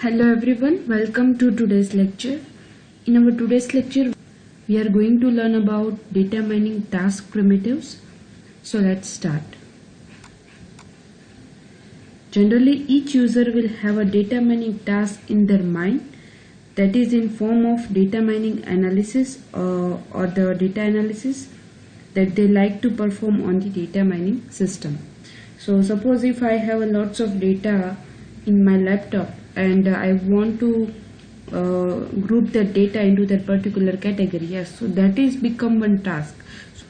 Hello everyone, welcome to today's lecture. In our today's lecture, we are going to learn about data mining task primitives. So let's start. Generally, each user will have a data mining task in their mind that is in form of data mining analysis or the data analysis that they like to perform on the data mining system. So suppose if I have lots of data in my laptop and I want to group that data into that particular category, yes, so that is become one task.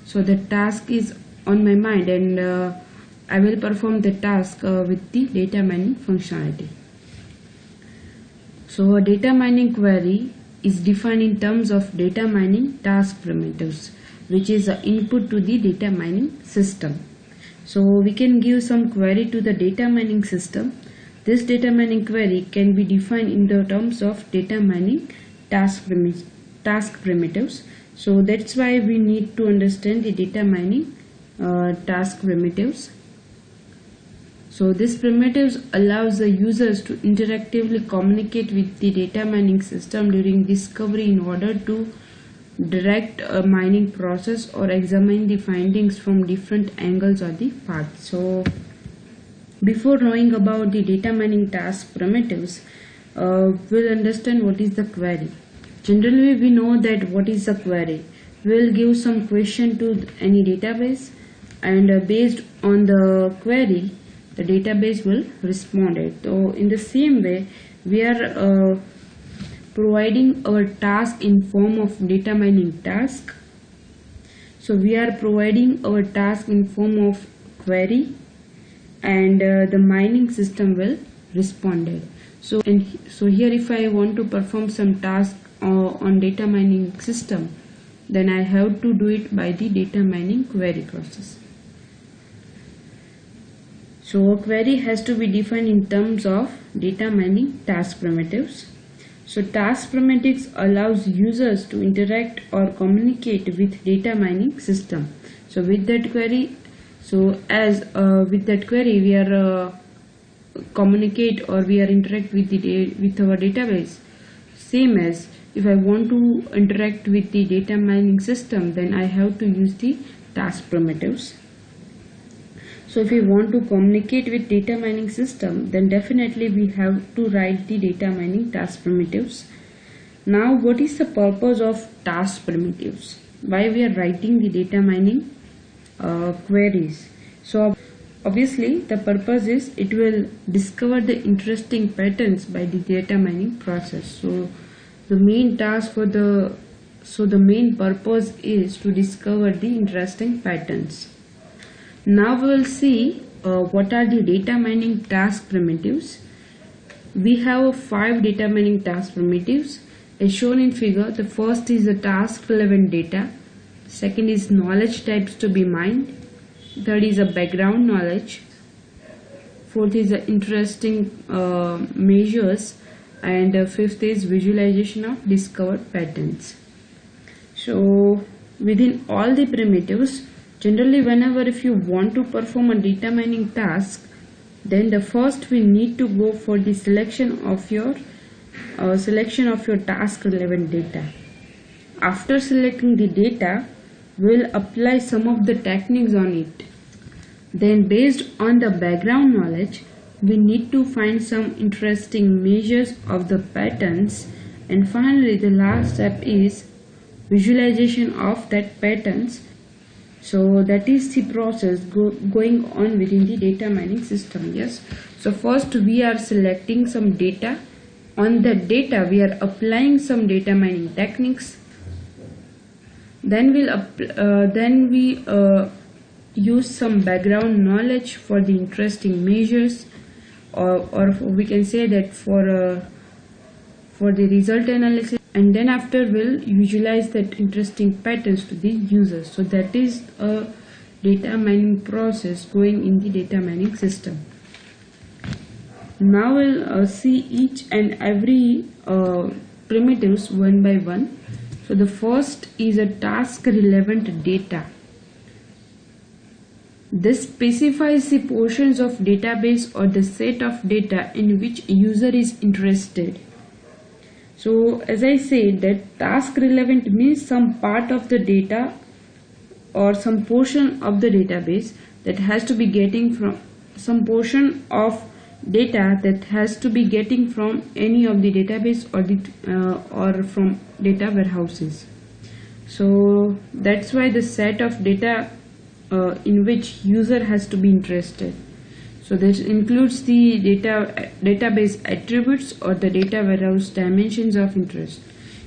So the task is on my mind and I will perform the task with the data mining functionality. So a data mining query is defined in terms of data mining task primitives, which is an input to the data mining system. So we can give some query to the data mining system. This data mining query can be defined in the terms of data mining task primitives. So that's why we need to understand the data mining task primitives. So this primitives allows the users to interactively communicate with the data mining system during discovery in order to direct a mining process or examine the findings from different angles or the paths. So before knowing about the data mining task primitives, we'll understand what is the query. Generally, we know that what is a query. We'll give some question to any database, and based on the query, the database will respond it. So in the same way, we are providing our task in form of data mining task. So we are providing our task in form of query, and the mining system will respond it. So here if I want to perform some task on data mining system, then I have to do it by the data mining query process. So a query has to be defined in terms of data mining task primitives. So task primitives allows users to interact or communicate with data mining system. So with that query, with that query we are communicate or we are interact with our database. Same as if I want to interact with the data mining system, then I have to use the task primitives. So if we want to communicate with data mining system, then definitely we have to write the data mining task primitives. Now what is the purpose of task primitives? Why we are writing the data mining queries? So obviously the purpose is it will discover the interesting patterns by the data mining process. So the main purpose is to discover the interesting patterns. Now we will see what are the data mining task primitives. We have 5 data mining task primitives as shown in figure. The first is the task relevant data, second is knowledge types to be mined, third is a background knowledge, fourth is the interesting measures, and fifth is visualization of discovered patterns. So within all the primitives, generally whenever if you want to perform a data mining task, then the first we need to go for the selection of your task relevant data. After selecting the data, we'll apply some of the techniques on it. Then based on the background knowledge, we need to find some interesting measures of the patterns, and finally the last step is visualization of that patterns. So that is the process going on within the data mining system. Yes. So first we are selecting some data. On that data we are applying some data mining techniques. Then we use some background knowledge for the interesting measures, or we can say that for the result analysis. And then after we'll visualize that interesting patterns to the users. So that is a data mining process going in the data mining system. Now we'll see each and every primitives one by one. So the first is a task relevant data. This specifies the portions of database or the set of data in which user is interested. So as I said, that task relevant means some part of the data or some portion of the database that has to be getting from some portion of data that has to be getting from any of the database or from data warehouses. So that's why the set of data in which user has to be interested. So this includes the database attributes or the data warehouse dimensions of interest.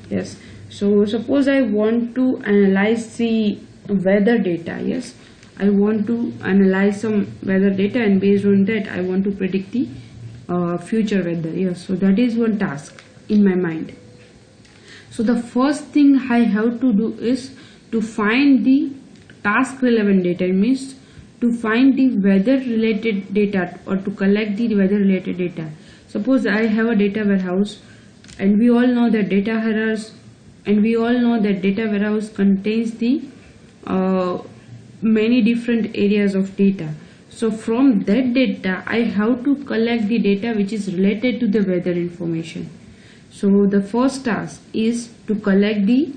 Yes. So suppose I want to analyze the weather data. Yes. I want to analyze some weather data, and based on that I want to predict the future weather. Yes. So that is one task in my mind. So the first thing I have to do is to find the task relevant data. It means to find the weather related data or to collect the weather related data. Suppose I have a data warehouse, and we all know that data warehouse contains the many different areas of data. So from that data I have to collect the data which is related to the weather information. So the first task is to collect the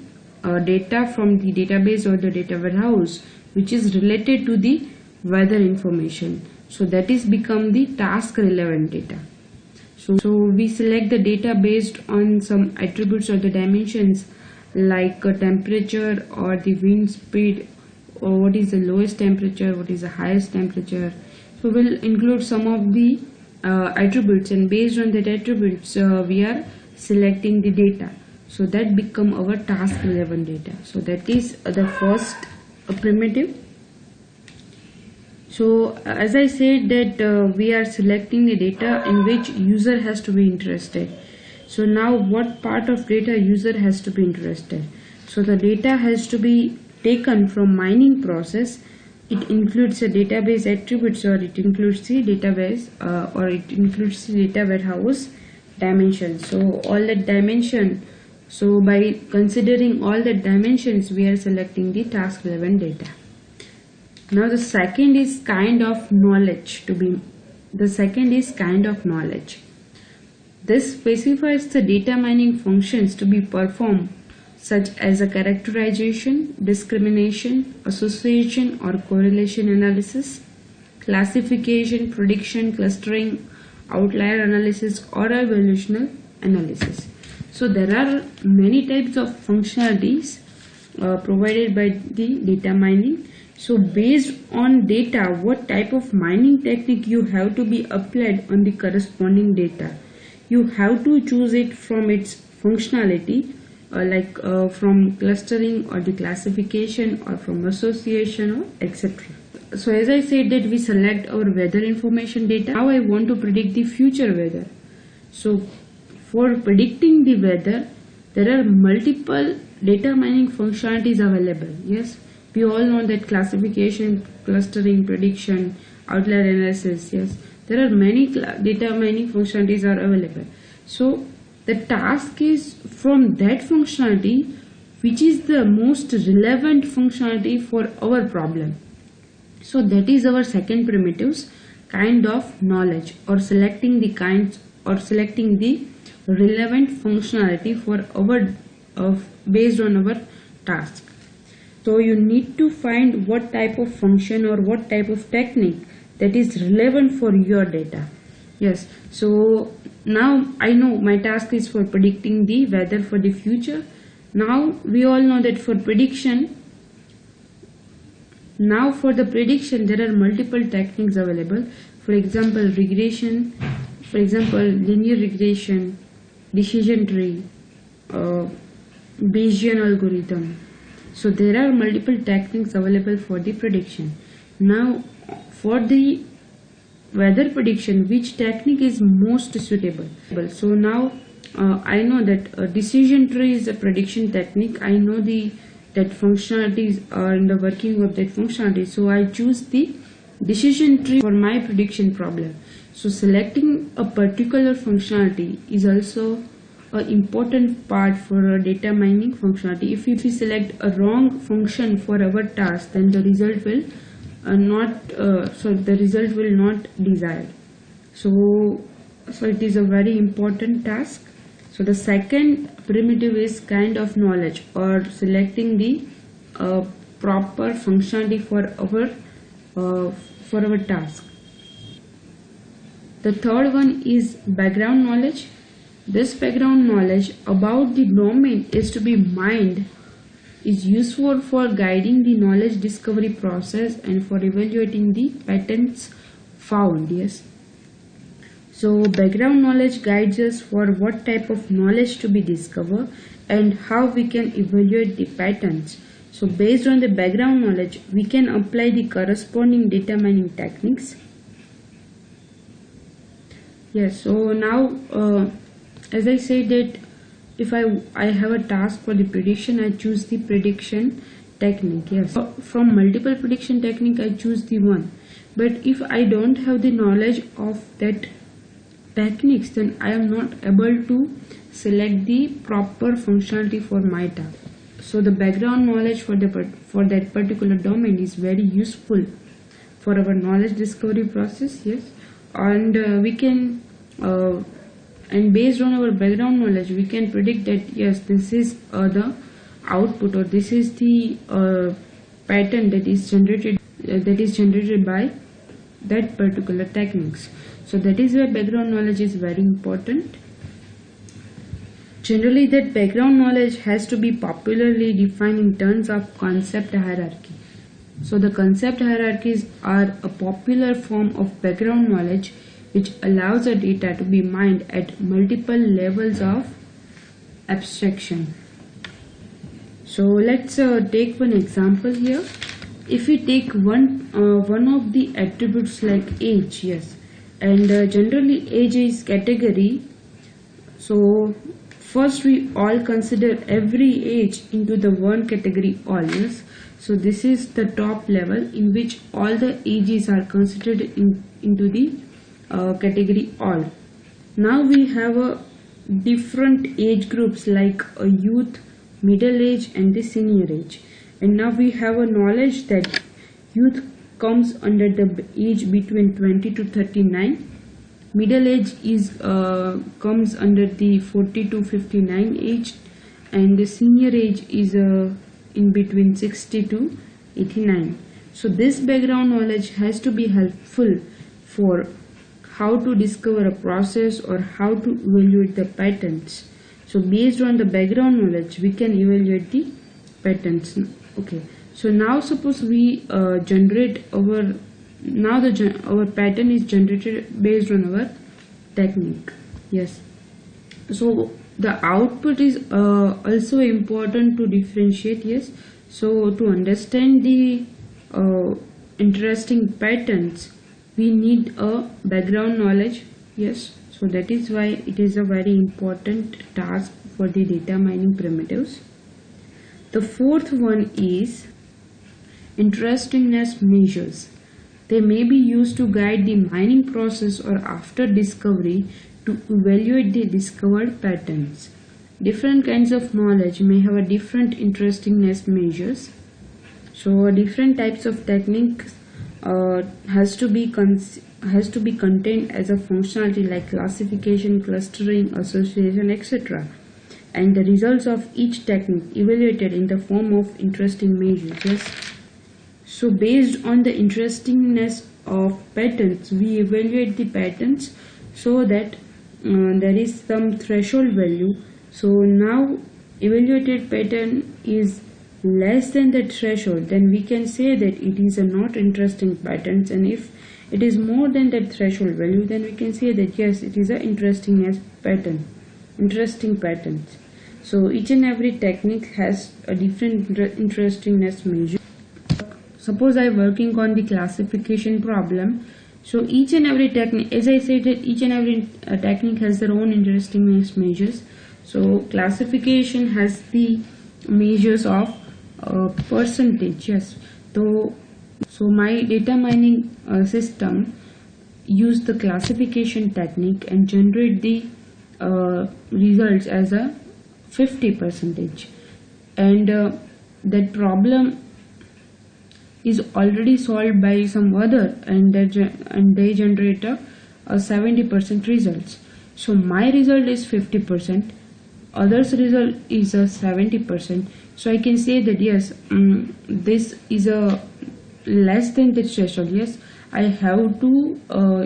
data from the database or the data warehouse which is related to the weather information. So that is become the task relevant data. So we select the data based on some attributes or the dimensions like temperature or the wind speed, or what is the lowest temperature, what is the highest temperature. So we'll include some of the attributes, and based on that attributes we are selecting the data. So that become our task relevant data. So that is the first primitive. So as I said that we are selecting the data in which user has to be interested. So now what part of data user has to be interested? So the data has to be taken from mining process. It includes the database attributes, or it includes the database or it includes the data warehouse dimensions. So all that dimension, so by considering all the dimensions we are selecting the task relevant data. Now the second is kind of knowledge. This specifies the data mining functions to be performed, such as a characterization, discrimination, association or correlation analysis, classification, prediction, clustering, outlier analysis or evolutional analysis. So there are many types of functionalities provided by the data mining. So based on data, what type of mining technique you have to be applied on the corresponding data. You have to choose it from its functionality, like from clustering or the classification or from association or etc. So as I said that we select our weather information data. Now I want to predict the future weather. So for predicting the weather, there are multiple data mining functionalities available. Yes, we all know that classification, clustering, prediction, outlier analysis. Yes, there are many data mining functionalities are available. So the task is from that functionality which is the most relevant functionality for our problem. So that is our second primitives, kind of knowledge, or selecting the kinds or selecting the relevant functionality for our based on our task. So you need to find what type of function or what type of technique that is relevant for your data. Yes, so now I know my task is for predicting the weather for the future. Now we all know that for prediction, there are multiple techniques available. For example, regression, for example, linear regression, decision tree, Bayesian algorithm. So there are multiple techniques available for the prediction. Now for the weather prediction, which technique is most suitable? So now I know that decision tree is a prediction technique. I know that functionalities are in the working of that functionality. So I choose the decision tree for my prediction problem. So selecting a particular functionality is also an important part for a data mining functionality. If we select a wrong function for our task, then the result will not so the result will not desired. So it is a very important task. So the second primitive is kind of knowledge, or selecting the proper functionality for our task. The third one is background knowledge. This background knowledge about the domain is to be mined, is useful for guiding the knowledge discovery process and for evaluating the patterns found. Yes. So background knowledge guides us for what type of knowledge to be discovered and how we can evaluate the patterns. So based on the background knowledge, we can apply the corresponding data mining techniques. Yes, so now as I said that if I have a task for the prediction, I choose the prediction technique. Yes, from multiple prediction technique I choose the one. But if I don't have the knowledge of that techniques, then I am not able to select the proper functionality for my task. So the background knowledge for that particular domain is very useful for our knowledge discovery process. Yes, and we can and based on our background knowledge we can predict that yes, this is the output, or this is the pattern that is generated by that particular techniques. So that is why background knowledge is very important. Generally, that background knowledge has to be popularly defined in terms of concept hierarchy. So the concept hierarchies are a popular form of background knowledge which allows the data to be mined at multiple levels of abstraction. So let's take one example here. If we take one of the attributes like age, yes, and generally age is category. So first we all consider every age into the one category all. Yes, so this is the top level in which all the ages are considered into the category all. Now we have a different age groups like a youth, middle age and the senior age. And now we have a knowledge that youth comes under the age between 20 to 39. Middle age is comes under the 40 to 59 age, and the senior age is in between 60 to 89. So this background knowledge has to be helpful for how to discover a process or how to evaluate the patterns. So based on the background knowledge we can evaluate the patterns. Okay, so now suppose we generate our our pattern is generated based on our technique. Yes, so the output is also important to differentiate. Yes, so to understand the interesting patterns we need a background knowledge. Yes, so that is why it is a very important task for the data mining primitives. The fourth one is interestingness measures. They may be used to guide the mining process or after discovery to evaluate the discovered patterns. Different kinds of knowledge may have a different interestingness measures. So different types of techniques has to be contained as a functionality like classification, clustering, association, etc. And the results of each technique evaluated in the form of interesting measures. Yes. So based on the interestingness of patterns, we evaluate the patterns so that there is some threshold value. So now evaluated pattern is less than that threshold, then we can say that it is a not interesting patterns, and if it is more than that threshold value, then we can say that yes, it is a interesting patterns. So each and every technique has a different interestingness measure. Suppose I am working on the classification problem. So each and every technique, as I said, that each and every technique has their own interestingness measures. So classification has the measures of percentage. Yes, so my data mining system use the classification technique and generate the results as a 50%, and that problem is already solved by some other, and they generate a 70% results. So my result is 50%, others result is a 70%. So I can say that yes, this is a less than the threshold. Yes, I have to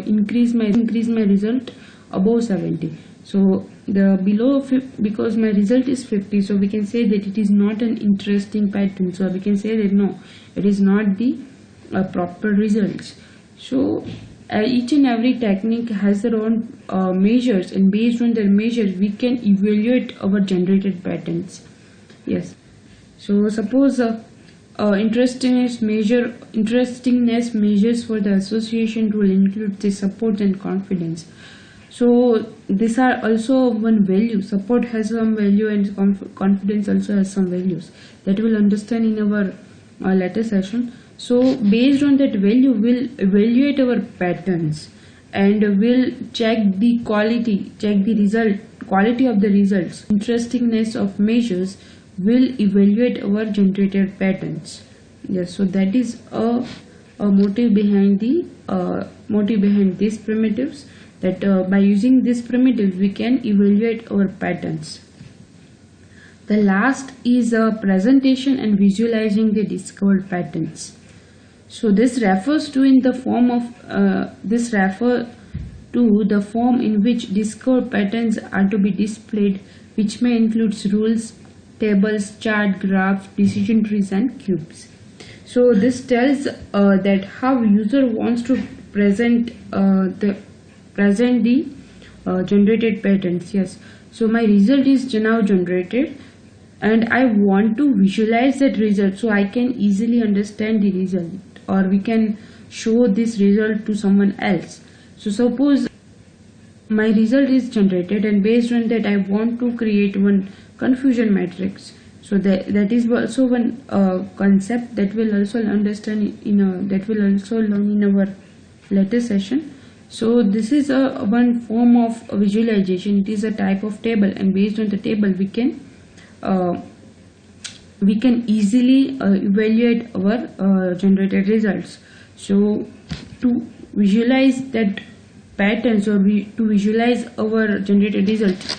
increase my result above 70. So the below because my result is 50, so we can say that it is not an interesting pattern. So we can say that no, it is not the proper results. So each and every technique has their own measures, and based on their measures we can evaluate our generated patterns. Yes. So suppose interestingness measures for the association rule include the support and confidence. So these are also one value. Support has some value and confidence also has some values that we'll understand in our later session. So based on that value, we'll evaluate our patterns, and we'll check the quality of the results. Interestingness of measures will evaluate our generated patterns. Yes, so that is a motive behind these primitives, that by using these primitives we can evaluate our patterns. The last is a presentation and visualizing the discovered patterns. So this refers to the form in which discovered patterns are to be displayed, which may include rules, tables, chart, graphs, decision trees, and cubes. So this tells that how user wants to present the generated patterns. Yes, so my result is now generated, and I want to visualize that result so I can easily understand the result, or we can show this result to someone else. So suppose my result is generated, and based on that I want to create one confusion matrix. So that is also one concept that we'll also understand that we'll also learn in our later session. So this is one form of visualization. It is a type of table, and based on the table we can easily evaluate our generated results. So to visualize that patterns, or to visualize our generated results,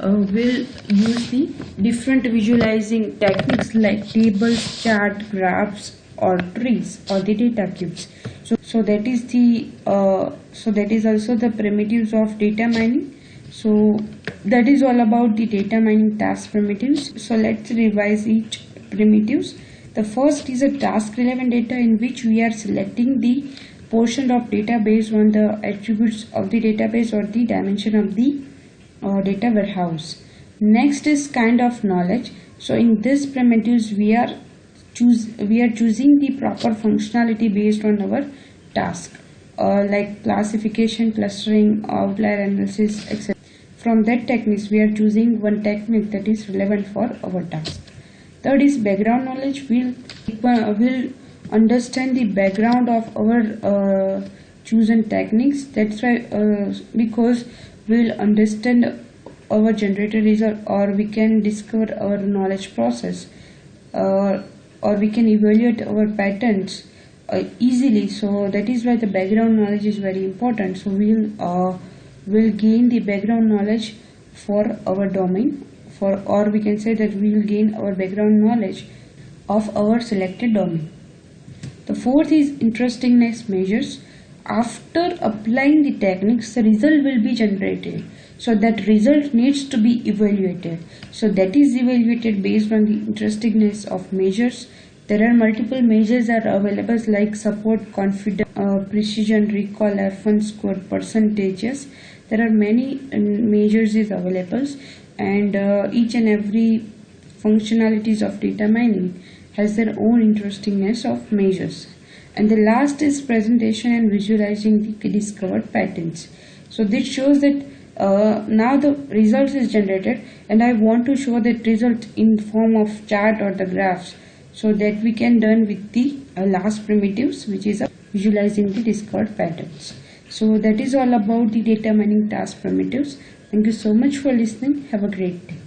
we'll use the different visualizing techniques like tables, chart, graphs, or trees, or the data cubes. So that is also the primitives of data mining. So that is all about the data mining task primitives. So let's revise each primitives. The first is a task relevant data, in which we are selecting the portion of data based on the attributes of the database or the dimension of the data warehouse. Next is kind of knowledge. So in this primitives we are choosing the proper functionality based on our task, like classification, clustering, outlier analysis, etc. From that techniques we are choosing one technique that is relevant for our task. Third is background knowledge. We'll understand the background of our chosen techniques. That's why because we'll understand our generated result, or we can discover our knowledge process, or we can evaluate our patterns easily. So that is why the background knowledge is very important. So we'll gain the background knowledge for our domain, or we can say that we will gain our background knowledge of our selected domain. The fourth is interestingness measures. After applying the techniques, the result will be generated. So that result needs to be evaluated. So that is evaluated based on the interestingness of measures. There are multiple measures are available, like support, confidence, precision, recall, F1 score, percentages. There are many measures is available, and each and every functionalities of data mining has their own interestingness of measures. And the last is presentation and visualizing the discovered patterns. So this shows that now the results is generated, and I want to show that result in form of chart or the graphs. So that we can done with the last primitives, which is visualizing the discovered patterns. So that is all about the data mining task primitives. Thank you so much for listening. Have a great day.